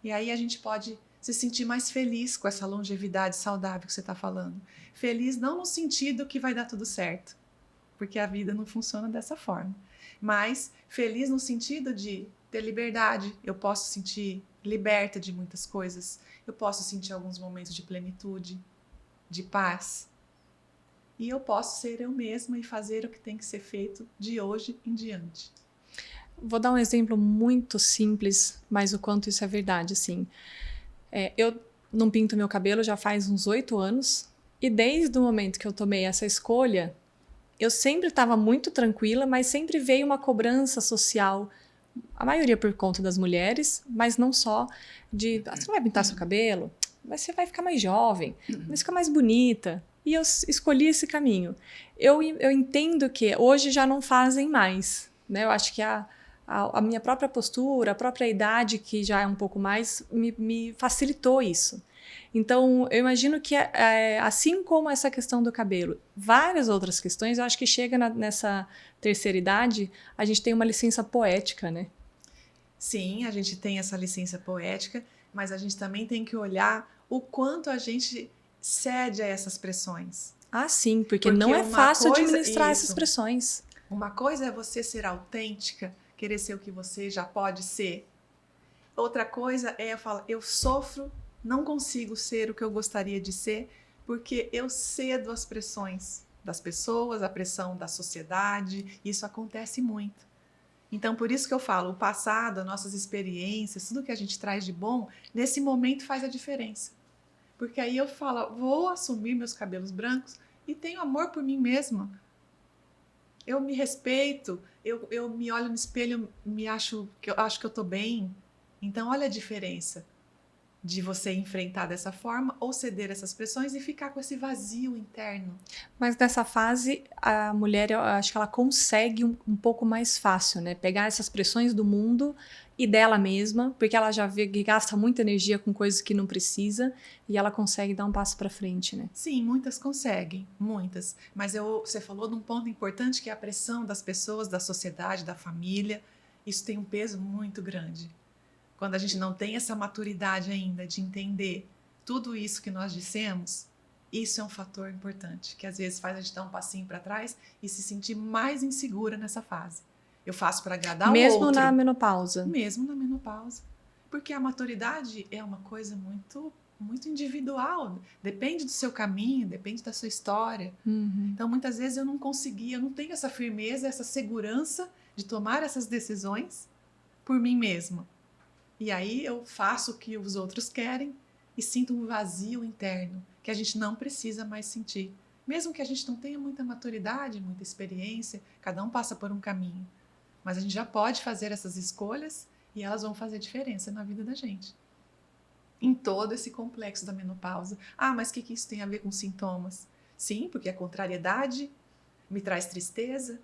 E aí a gente pode se sentir mais feliz com essa longevidade saudável que você está falando. Feliz não no sentido que vai dar tudo certo, porque a vida não funciona dessa forma. Mas feliz no sentido de ter liberdade. Eu posso sentir liberta de muitas coisas. Eu posso sentir alguns momentos de plenitude, de paz. E eu posso ser eu mesma e fazer o que tem que ser feito de hoje em diante. Vou dar um exemplo muito simples, mas o quanto isso é verdade, assim. Eu não pinto meu cabelo já faz uns 8 anos e desde o momento que eu tomei essa escolha, eu sempre estava muito tranquila, mas sempre veio uma cobrança social, a maioria por conta das mulheres, mas não só de, você não vai pintar seu cabelo? Mas você vai ficar mais jovem, vai ficar mais bonita. E eu escolhi esse caminho. Eu entendo que hoje já não fazem mais, né? Eu acho que a minha própria postura, a própria idade, que já é um pouco mais, me facilitou isso. Então, eu imagino que, assim como essa questão do cabelo, várias outras questões, eu acho que chega nessa terceira idade, a gente tem uma licença poética, né? Sim, a gente tem essa licença poética, mas a gente também tem que olhar o quanto a gente cede a essas pressões. Ah, sim, porque não é fácil administrar essas pressões. Uma coisa é você ser autêntica, querer ser o que você já pode ser. Outra coisa é eu falar, eu sofro, não consigo ser o que eu gostaria de ser, porque eu cedo às pressões das pessoas, a pressão da sociedade. Isso acontece muito. Então, por isso que eu falo, o passado, as nossas experiências, tudo que a gente traz de bom, nesse momento faz a diferença. Porque aí eu falo, vou assumir meus cabelos brancos e tenho amor por mim mesma. Eu me respeito, eu me olho no espelho, eu acho que eu tô bem. Então, olha a diferença de você enfrentar dessa forma ou ceder essas pressões e ficar com esse vazio interno. Mas nessa fase, a mulher, eu acho que ela consegue um pouco mais fácil, né? Pegar essas pressões do mundo e dela mesma, porque ela já vê que gasta muita energia com coisas que não precisa e ela consegue dar um passo para frente, né? Sim, muitas conseguem, muitas. Mas você falou de um ponto importante que é a pressão das pessoas, da sociedade, da família. Isso tem um peso muito grande. Quando a gente não tem essa maturidade ainda de entender tudo isso que nós dissemos, isso é um fator importante, que às vezes faz a gente dar um passinho para trás e se sentir mais insegura nessa fase. Eu faço para agradar o outro. Mesmo na menopausa. Mesmo na menopausa. Porque a maturidade é uma coisa muito, muito individual. Depende do seu caminho, depende da sua história. Uhum. Então, muitas vezes eu não tenho essa firmeza, essa segurança de tomar essas decisões por mim mesma. E aí eu faço o que os outros querem e sinto um vazio interno que a gente não precisa mais sentir. Mesmo que a gente não tenha muita maturidade, muita experiência, cada um passa por um caminho. Mas a gente já pode fazer essas escolhas e elas vão fazer diferença na vida da gente. Em todo esse complexo da menopausa. Ah, mas o que isso tem a ver com sintomas? Sim, porque a contrariedade me traz tristeza,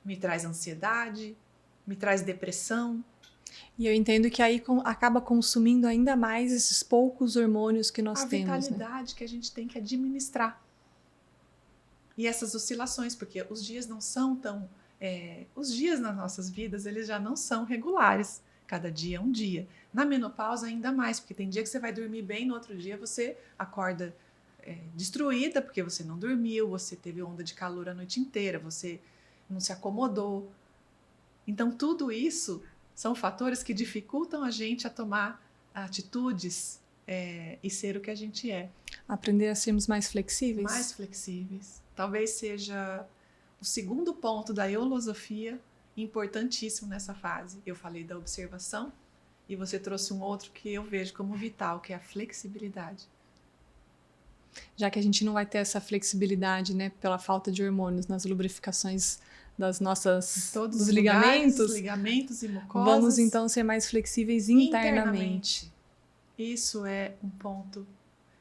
me traz ansiedade, me traz depressão. E eu entendo que aí acaba consumindo ainda mais esses poucos hormônios que nós temos. A vitalidade, né? Que a gente tem que administrar. E essas oscilações, porque os dias não são tão... os dias nas nossas vidas, eles já não são regulares. Cada dia é um dia. Na menopausa, ainda mais, porque tem dia que você vai dormir bem, no outro dia você acorda destruída, porque você não dormiu, você teve onda de calor a noite inteira, você não se acomodou. Então, tudo isso são fatores que dificultam a gente a tomar atitudes e ser o que a gente é. Aprender a sermos mais flexíveis? Mais flexíveis. Talvez seja o segundo ponto da eulosofia importantíssimo nessa fase. Eu falei da observação e você trouxe um outro que eu vejo como vital, que é a flexibilidade. Já que a gente não vai ter essa flexibilidade, né, pela falta de hormônios nas lubrificações das nossas todos dos os ligamentos e mucosas. Vamos então ser mais flexíveis internamente. Isso é um ponto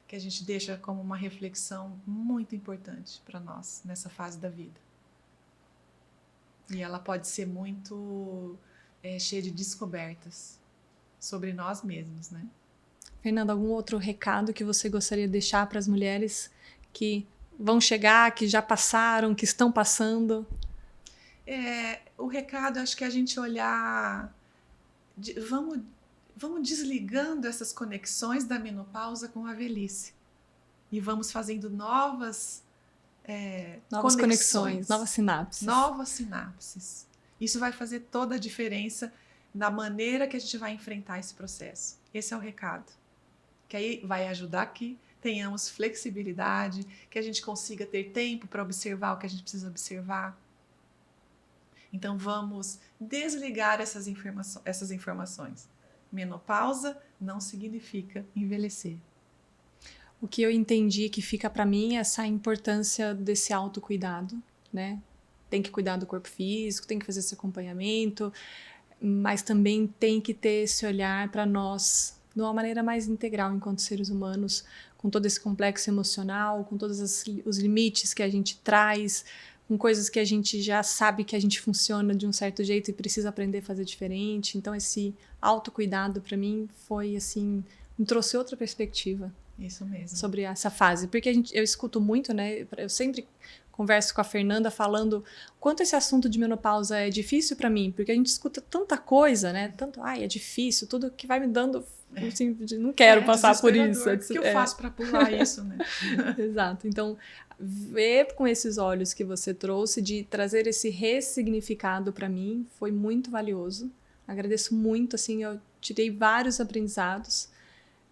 que a gente deixa como uma reflexão muito importante para nós nessa fase da vida. E ela pode ser muito cheia de descobertas sobre nós mesmos, né? Fernanda, algum outro recado que você gostaria de deixar para as mulheres que vão chegar, que já passaram, que estão passando? O recado, acho que é a gente olhar... Vamos desligando essas conexões da menopausa com a velhice. E vamos fazendo novas conexões, novas sinapses. Novas sinapses. Isso vai fazer toda a diferença na maneira que a gente vai enfrentar esse processo. Esse é o recado. Que aí vai ajudar que tenhamos flexibilidade, que a gente consiga ter tempo para observar o que a gente precisa observar. Então vamos desligar essas informações. Menopausa não significa envelhecer. O que eu entendi que fica para mim é essa importância desse autocuidado, né? Tem que cuidar do corpo físico, tem que fazer esse acompanhamento, mas também tem que ter esse olhar para nós de uma maneira mais integral enquanto seres humanos, com todo esse complexo emocional, com todos os limites que a gente traz, com coisas que a gente já sabe que a gente funciona de um certo jeito e precisa aprender a fazer diferente. Então esse autocuidado para mim foi assim, me trouxe outra perspectiva. Isso mesmo. Sobre essa fase, porque eu escuto muito, né? Eu sempre converso com a Fernanda falando quanto esse assunto de menopausa é difícil para mim, porque a gente escuta tanta coisa, né? Tanto, é difícil, tudo que vai me dando, assim, não quero passar por isso. O que eu faço para pular isso, né? Exato. Então, ver com esses olhos que você trouxe, de trazer esse ressignificado para mim, foi muito valioso. Agradeço muito, assim, eu tirei vários aprendizados.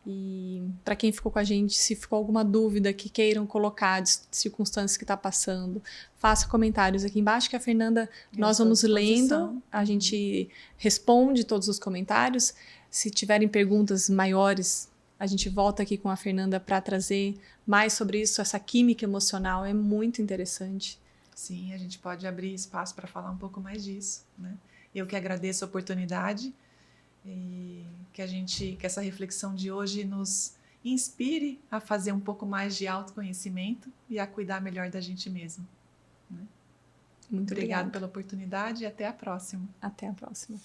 E para quem ficou com a gente, se ficou alguma dúvida que queiram colocar de circunstâncias que está passando, faça comentários aqui embaixo que a Fernanda, nós vamos lendo, a gente responde todos os comentários. Se tiverem perguntas maiores, a gente volta aqui com a Fernanda para trazer mais sobre isso. Essa química emocional é muito interessante. Sim, a gente pode abrir espaço para falar um pouco mais disso, né? Eu que agradeço a oportunidade e que essa reflexão de hoje nos inspire a fazer um pouco mais de autoconhecimento e a cuidar melhor da gente mesmo, né? Muito obrigada pela oportunidade e até a próxima. Até a próxima.